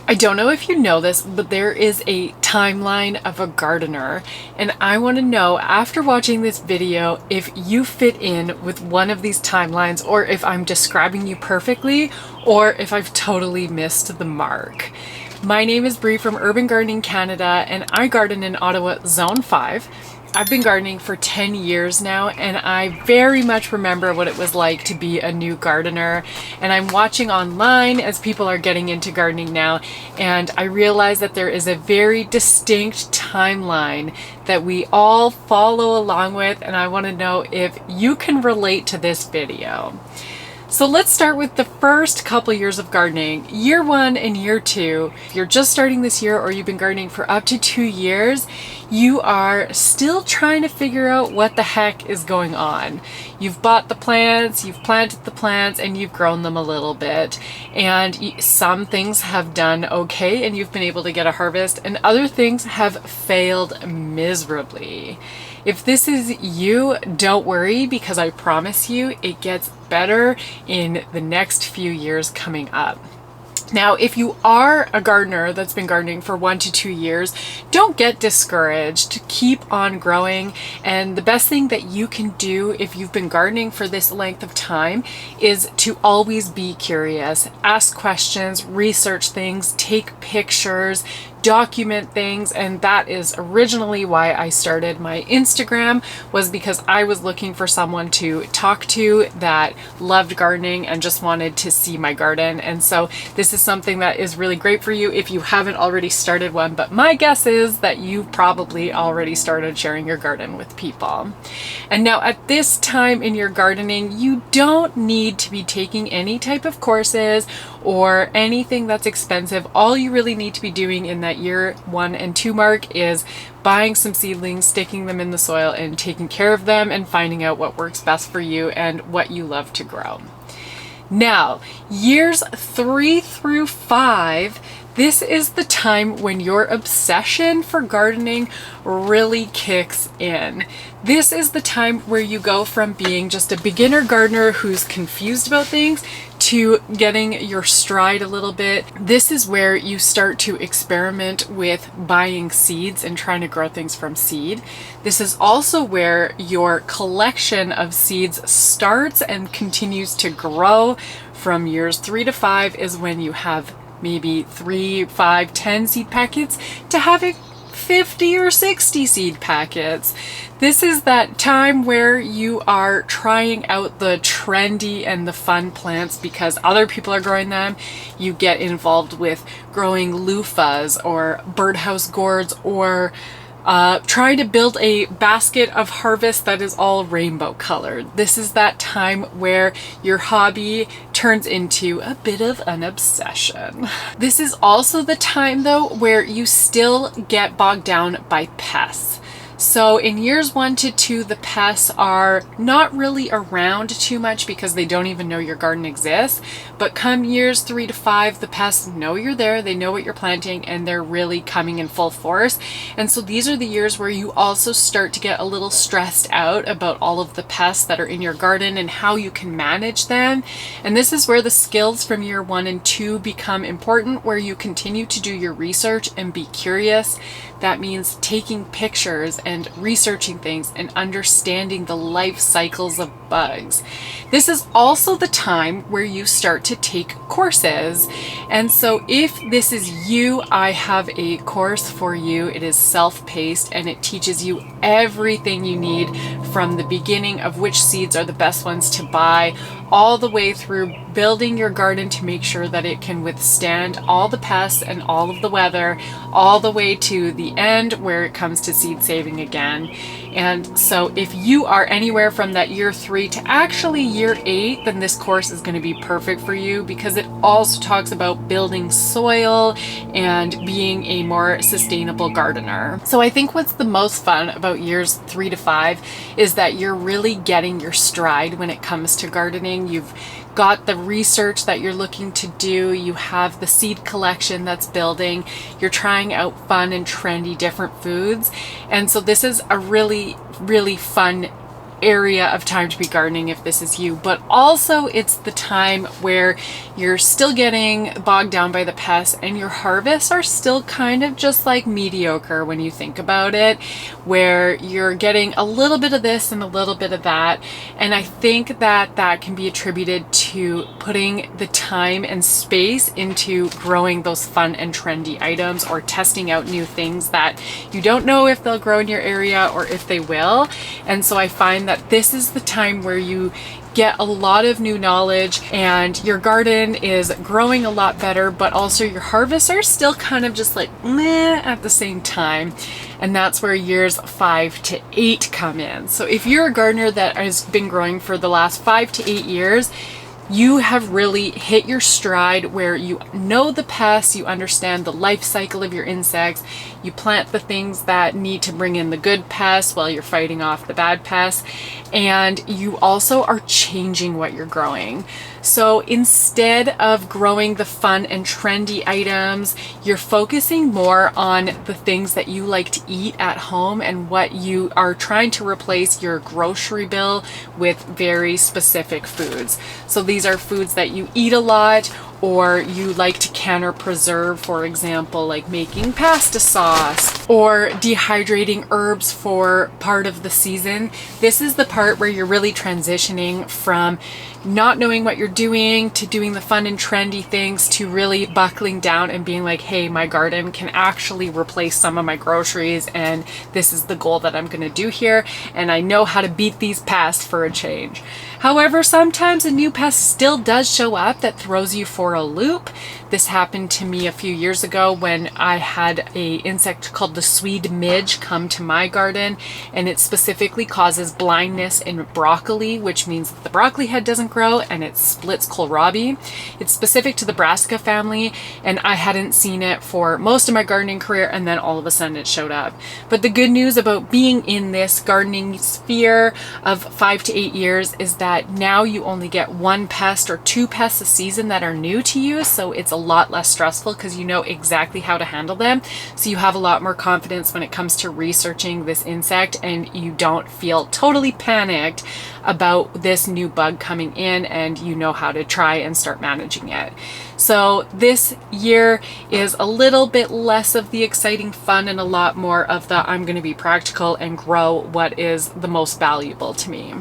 I don't know if you know this, but there is a timeline of a gardener, and I want to know after watching this video if you fit in with one of these timelines, or if I'm describing you perfectly, or if I've totally missed the mark. My name is Bree from Urban Gardening Canada, and I garden in Ottawa Zone 5. I've been gardening for 10 years now, and I very much remember what it was like to be a new gardener. And I'm watching online as people are getting into gardening now, and I realize that there is a very distinct timeline that we all follow along with, and I want to know if you can relate to this video. So let's start with the first couple years of gardening. Year 1 and year 2, if you're just starting this year or you've been gardening for up to 2 years, you are still trying to figure out what the heck is going on. You've bought the plants, you've planted the plants, and you've grown them a little bit. And some things have done okay and you've been able to get a harvest, and other things have failed miserably. If this is you, don't worry, because I promise you it gets better in the next few years coming up. Now, if you are a gardener that's been gardening for 1 to 2 years, don't get discouraged. Keep on growing. And the best thing that you can do if you've been gardening for this length of time is to always be curious. Ask questions, research things, take pictures, document things. And that is originally why I started my Instagram, was because I was looking for someone to talk to that loved gardening and just wanted to see my garden. And so this is something that is really great for you if you haven't already started one, but my guess is that you've probably already started sharing your garden with people. And now at this time in your gardening, you don't need to be taking any type of courses or anything that's expensive. All you really need to be doing in that year 1 and 2 mark is buying some seedlings, sticking them in the soil, and taking care of them and finding out what works best for you and what you love to grow. Now, years 3 through 5, this is the time when your obsession for gardening really kicks in. This is the time where you go from being just a beginner gardener who's confused about things to getting your stride a little bit. This is where you start to experiment with buying seeds and trying to grow things from seed. This is also where your collection of seeds starts and continues to grow. From years 3 to 5 is when you have maybe 3, 5, 10 seed packets to having 50 or 60 seed packets. This is that time where you are trying out the trendy and the fun plants because other people are growing them. You get involved with growing loofahs or birdhouse gourds, or try to build a basket of harvest that is all rainbow colored. This is that time where your hobby turns into a bit of an obsession. This is also the time though where you still get bogged down by pests. So in years 1 to 2, the pests are not really around too much because they don't even know your garden exists. But come years 3 to 5, the pests know you're there, they know what you're planting, and they're really coming in full force. And so these are the years where you also start to get a little stressed out about all of the pests that are in your garden and how you can manage them. And this is where the skills from year 1 and 2 become important, where you continue to do your research and be curious. That means taking pictures and researching things and understanding the life cycles of bugs. This is also the time where you start to take courses. And so if this is you, I have a course for you. It is self-paced and it teaches you everything you need from the beginning of which seeds are the best ones to buy, all the way through building your garden to make sure that it can withstand all the pests and all of the weather, all the way to the end where it comes to seed saving again. And so if you are anywhere from that year 3 to actually year 8, then this course is going to be perfect for you, because it also talks about building soil and being a more sustainable gardener. So I think what's the most fun about years 3 to 5 is that you're really getting your stride when it comes to gardening. You've got the research that you're looking to do, you have the seed collection that's building, you're trying out fun and trendy different foods. And so this is a really, really fun area of time to be gardening if this is you, but also it's the time where you're still getting bogged down by the pests and your harvests are still kind of just like mediocre when you think about it, where you're getting a little bit of this and a little bit of that. And I think that that can be attributed to putting the time and space into growing those fun and trendy items or testing out new things that you don't know if they'll grow in your area or if they will. And so I find that this is the time where you get a lot of new knowledge and your garden is growing a lot better, but also your harvests are still kind of just like meh at the same time. And that's where years 5 to 8 come in. So if you're a gardener that has been growing for the last 5 to 8 years, you have really hit your stride where you know the pests, you understand the life cycle of your insects, you plant the things that need to bring in the good pests while you're fighting off the bad pests, and you also are changing what you're growing. So instead of growing the fun and trendy items, you're focusing more on the things that you like to eat at home and what you are trying to replace your grocery bill with very specific foods. So these are foods that you eat a lot or you like to can or preserve, for example, like making pasta sauce or dehydrating herbs for part of the season. This is the part where you're really transitioning from not knowing what you're doing to doing the fun and trendy things to really buckling down and being like, hey, my garden can actually replace some of my groceries and this is the goal that I'm going to do here, and I know how to beat these pests for a change. However, sometimes a new pest still does show up that throws you for a loop. This happened to me a few years ago when I had a insect called the Swede midge come to my garden, and it specifically causes blindness in broccoli, which means that the broccoli head doesn't grow and it splits kohlrabi. It's specific to the brassica family, and I hadn't seen it for most of my gardening career, and then all of a sudden it showed up. But the good news about being in this gardening sphere of 5 to 8 years is that now you only get 1 pest or 2 pests a season that are new to you, so it's a lot less stressful because you know exactly how to handle them. So you have a lot more confidence when it comes to researching this insect, and you don't feel totally panicked about this new bug coming in, and you know how to try and start managing it. So this year is a little bit less of the exciting fun and a lot more of the I'm going to be practical and grow what is the most valuable to me.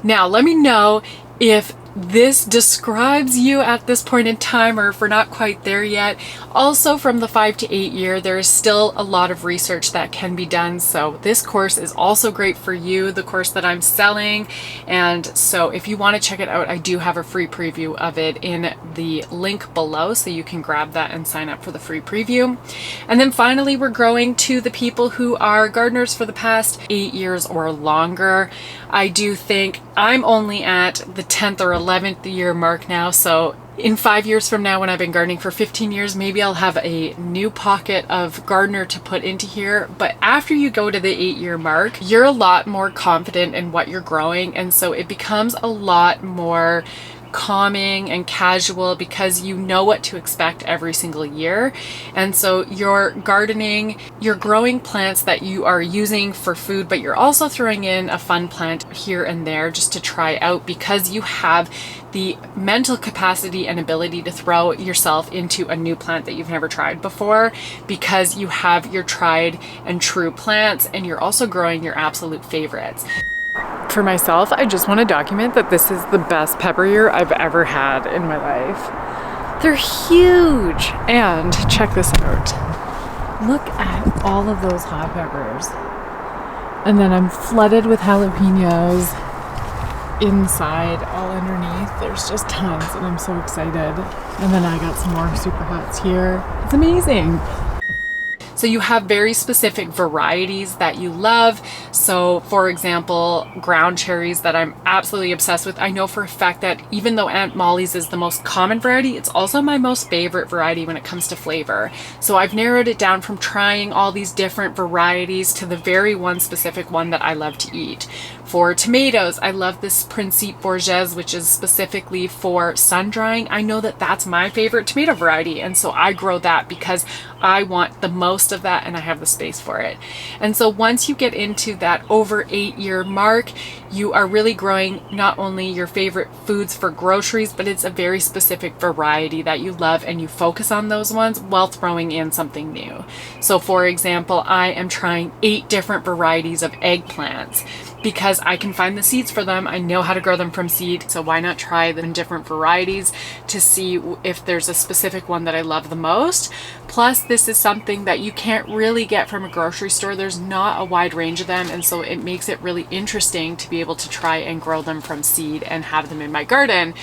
Now, let me know if this describes you at this point in time or if we're not quite there yet. Also, from the 5 to 8 year, there is still a lot of research that can be done. So this course is also great for you, the course that I'm selling. And so if you want to check it out, I do have a free preview of it in the link below, so you can grab that and sign up for the free preview. And then finally, we're growing to the people who are gardeners for the past 8 years or longer. I do think I'm only at the 10th or 11th year mark now, so in 5 years from now, when I've been gardening for 15 years, maybe I'll have a new pocket of gardener to put into here. But after you go to the 8-year mark, you're a lot more confident in what you're growing, and so it becomes a lot more calming and casual because you know what to expect every single year. And so you're gardening, you're growing plants that you are using for food, but you're also throwing in a fun plant here and there just to try out because you have the mental capacity and ability to throw yourself into a new plant that you've never tried before, because you have your tried and true plants and you're also growing your absolute favorites. For myself, I just want to document that this is the best pepper year I've ever had in my life. They're huge! And check this out. Look at all of those hot peppers. And then I'm flooded with jalapenos inside, all underneath. There's just tons, and I'm so excited. And then I got some more super hots here. It's amazing! So you have very specific varieties that you love. So for example, ground cherries that I'm absolutely obsessed with. I know for a fact that even though Aunt Molly's is the most common variety, it's also my most favorite variety when it comes to flavor. So I've narrowed it down from trying all these different varieties to the very one specific one that I love to eat. For tomatoes, I love this Principe Bourgeois, which is specifically for sun drying. I know that that's my favorite tomato variety, and so I grow that because I want the most rest of that and I have the space for it. And so once you get into that over 8-year mark, you are really growing not only your favorite foods for groceries, but it's a very specific variety that you love, and you focus on those ones while throwing in something new. So for example, I am trying 8 different varieties of eggplants because I can find the seeds for them. I know how to grow them from seed, so why not try them in different varieties to see if there's a specific one that I love the most. Plus, this is something that you can't really get from a grocery store. There's not a wide range of them, and so it makes it really interesting to be able to try and grow them from seed and have them in my garden.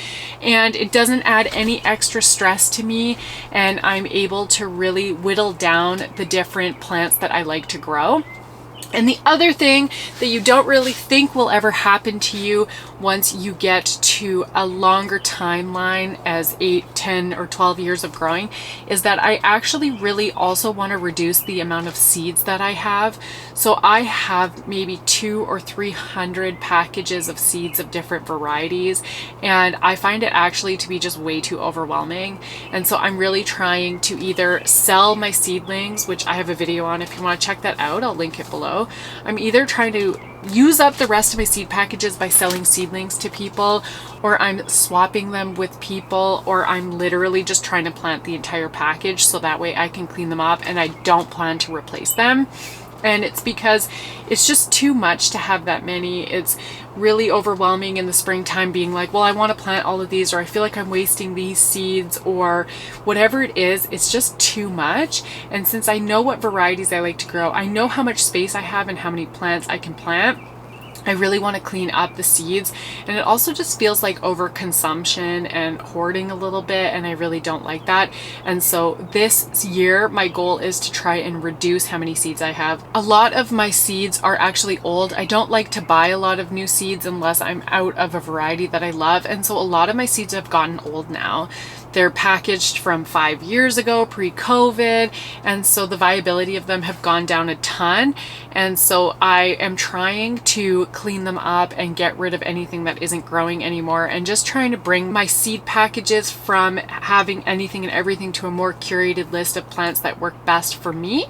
And it doesn't add any extra stress to me, and I'm able to really whittle down the different plants that I like to grow. And the other thing that you don't really think will ever happen to you once you get to a longer timeline as 8, 10, or 12 years of growing is that I actually really also want to reduce the amount of seeds that I have. So I have maybe 200 or 300 packages of seeds of different varieties, and I find it actually to be just way too overwhelming. And so I'm really trying to either sell my seedlings, which I have a video on if you want to check that out, I'll link it below. I'm either trying to use up the rest of my seed packages by selling seedlings to people, or I'm swapping them with people, or I'm literally just trying to plant the entire package so that way I can clean them up and I don't plan to replace them. And it's because it's just too much to have that many. It's really overwhelming in the springtime being like, well, I want to plant all of these, or I feel like I'm wasting these seeds, or whatever it is, it's just too much. And since I know what varieties I like to grow, I know how much space I have and how many plants I can plant, I really want to clean up the seeds. And it also just feels like overconsumption and hoarding a little bit, and I really don't like that. And so this year my goal is to try and reduce how many seeds I have. A lot of my seeds are actually old. I don't like to buy a lot of new seeds unless I'm out of a variety that I love, and so a lot of my seeds have gotten old now. They're packaged from 5 years ago, pre-COVID, and so the viability of them have gone down a ton. And so I am trying to clean them up and get rid of anything that isn't growing anymore, and just trying to bring my seed packages from having anything and everything to a more curated list of plants that work best for me.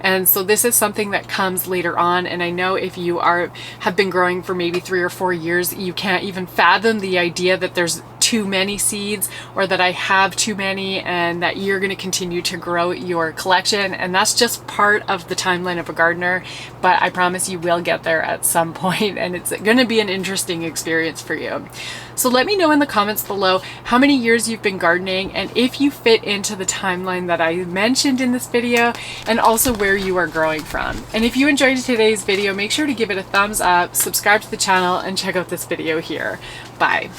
And so this is something that comes later on, and I know if you have been growing for maybe 3 or 4 years, you can't even fathom the idea that there's too many seeds, or that I have too many, and that you're going to continue to grow your collection. And that's just part of the timeline of a gardener, but I promise you will get there at some point, and it's going to be an interesting experience for you. So let me know in the comments below how many years you've been gardening, and if you fit into the timeline that I mentioned in this video, and also where you are growing from. And if you enjoyed today's video, make sure to give it a thumbs up, subscribe to the channel, and check out this video here. Bye.